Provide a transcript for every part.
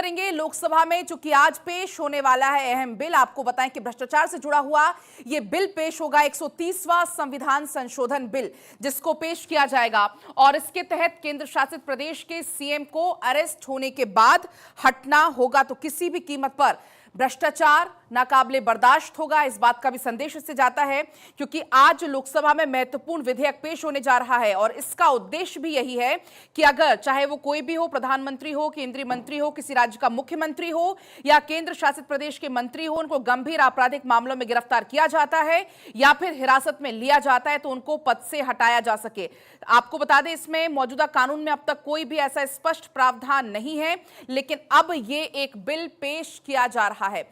करेंगे लोकसभा में, चूंकि आज पेश होने वाला है अहम बिल। आपको बताएं कि भ्रष्टाचार से जुड़ा हुआ यह बिल पेश होगा, 130वां संविधान संशोधन बिल, जिसको पेश किया जाएगा। और इसके तहत केंद्र शासित प्रदेश के सीएम को अरेस्ट होने के बाद हटना होगा, तो किसी भी कीमत पर भ्रष्टाचार नाकाबिले बर्दाश्त होगा। इस बात का भी संदेश इससे जाता है, क्योंकि आज लोकसभा में महत्वपूर्ण विधेयक पेश होने जा रहा है और इसका उद्देश्य भी यही है कि अगर चाहे वो कोई भी हो, प्रधानमंत्री हो, केंद्रीय मंत्री हो, किसी राज्य का मुख्यमंत्री हो या केंद्र शासित प्रदेश के मंत्री हो, उनको गंभीर आपराधिक मामलों में गिरफ्तार किया जाता है या फिर हिरासत में लिया जाता है तो उनको पद से हटाया जा सके। आपको बता दें, इसमें मौजूदा कानून में अब तक कोई भी ऐसा स्पष्ट प्रावधान नहीं है, लेकिन अब ये एक बिल पेश किया जा रहा है।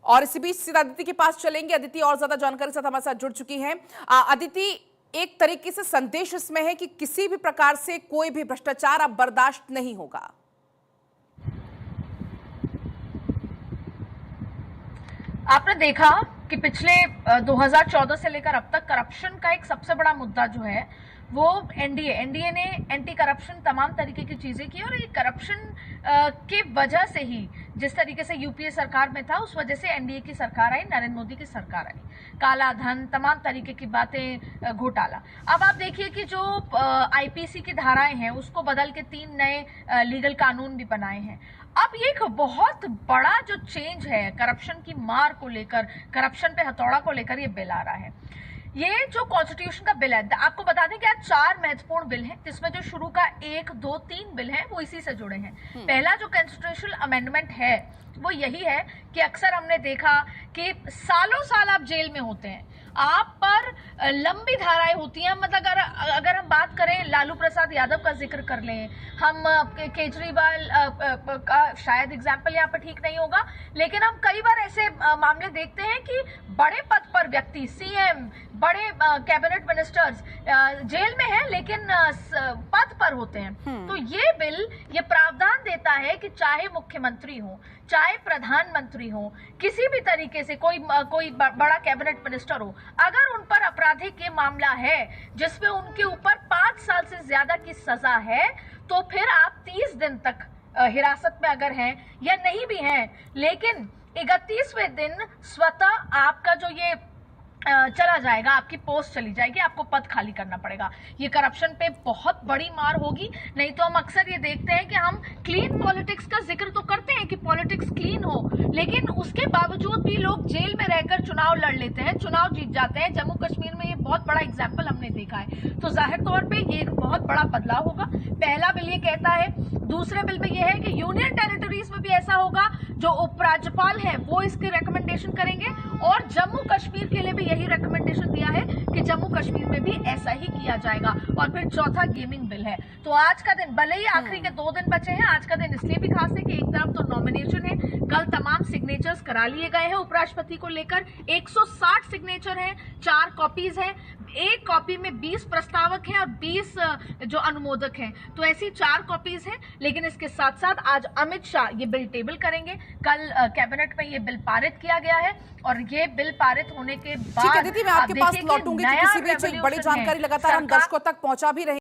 और इसी बीच सीधा अदिति के पास चलेंगे। अदिति और ज्यादा जानकारी साथ हमारे साथ जुड़ चुकी हैं। अदिति, एक तरीके से संदेश इसमें है कि किसी भी प्रकार से कोई भी भ्रष्टाचार अब बर्दाश्त नहीं होगा। आपने देखा कि पिछले 2014 से लेकर अब तक करप्शन का एक सबसे बड़ा मुद्दा जो है वो एनडीए ने एंटी करप्शन तमाम तरीके की चीजें की, और ये करप्शन के वजह से ही जिस तरीके से यूपीए सरकार में था, उस वजह से एनडीए की सरकार आई, नरेंद्र मोदी की सरकार आई। काला धन, तमाम तरीके की बातें, घोटाला। अब आप देखिए कि जो आईपीसी की धाराएं हैं उसको बदल के 3 नए लीगल कानून भी बनाए हैं। अब ये एक बहुत बड़ा जो चेंज है करप्शन की मार को लेकर, करप्शन पे हथौड़ा को लेकर ये बिल आ रहा है। ये जो कॉन्स्टिट्यूशन का बिल है, आपको बता दें कि आज 4 महत्वपूर्ण बिल हैं, जिसमें जो शुरू का 1, 2, 3 बिल हैं वो इसी से जुड़े हैं। पहला जो कॉन्स्टिट्यूशनल अमेंडमेंट है वो यही है कि अक्सर हमने देखा कि सालों साल आप जेल में होते हैं, आप पर लंबी धाराएं होती हैं। मतलब अगर हम बात करें लालू प्रसाद यादव का जिक्र कर लें, हम केजरीवाल का शायद एग्जाम्पल यहाँ पर ठीक नहीं होगा, लेकिन हम कई बार ऐसे मामले देखते हैं कि बड़े पद पर व्यक्ति, सीएम, बड़े कैबिनेट मिनिस्टर्स जेल में हैं लेकिन पद पर होते हैं। तो ये बिल ये प्रावधान देता है कि चाहे मुख्यमंत्री हो, चाहे प्रधानमंत्री हो, किसी भी तरीके से कोई बड़ा कैबिनेट मिनिस्टर हो, अगर उन पर आपराधिक ये मामला है जिसमें उनके ऊपर 5 साल से ज्यादा की सजा है, तो फिर आप 30 दिन तक हिरासत में अगर हैं या नहीं भी हैं, लेकिन 31वें दिन स्वतः आपका जो ये चला जाएगा, आपकी पोस्ट चली जाएगी, आपको पद खाली करना पड़ेगा। ये करप्शन पे बहुत बड़ी मार होगी। नहीं तो हम अक्सर ये देखते हैं कि हम क्लीन पॉलिटिक्स का जिक्र तो करते हैं कि पॉलिटिक्स क्लीन हो, लेकिन उसके बावजूद भी लोग जेल में रहकर चुनाव लड़ लेते हैं, चुनाव जीत जाते हैं। जम्मू कश्मीर में ये बहुत बड़ा एग्जाम्पल हमने देखा है। तो जाहिर तौर पर ये एक बहुत बड़ा बदलाव होगा। पहला बिल ये कहता है। दूसरे बिल में यह है कि यूनियन टेरिटरीज में भी ऐसा होगा, जो उपराज्यपाल है वो इसके रिकमेंडेशन करेंगे, और जम्मू कश्मीर के लिए भी यही रिकमेंडेशन दिया है कि जम्मू कश्मीर में भी ऐसा ही किया जाएगा। और फिर चौथा गेमिंग बिल है। तो आज का दिन, भले ही आखिरी के 2 दिन बचे हैं, आज का दिन इसलिए भी खास है कि एक तरफ तो नॉमिनेशन है, कल तमाम सिग्नेचर्स करा लिए गए हैं उपराष्ट्रपति को लेकर, 160 सिग्नेचर हैं, 4 कॉपीज हैं, एक कॉपी में 20 प्रस्तावक हैं और 20 जो अनुमोदक हैं, तो ऐसी 4 कॉपीज हैं। लेकिन इसके साथ साथ आज अमित शाह ये बिल टेबल करेंगे। कल कैबिनेट में ये बिल पारित किया गया है, और ये बिल पारित होने के बाद अदिति, मैं आपके पास लौटूंगी कि किसी बीच एक बड़ी जानकारी लगातार हम दर्शकों तक पहुंचा भी रहे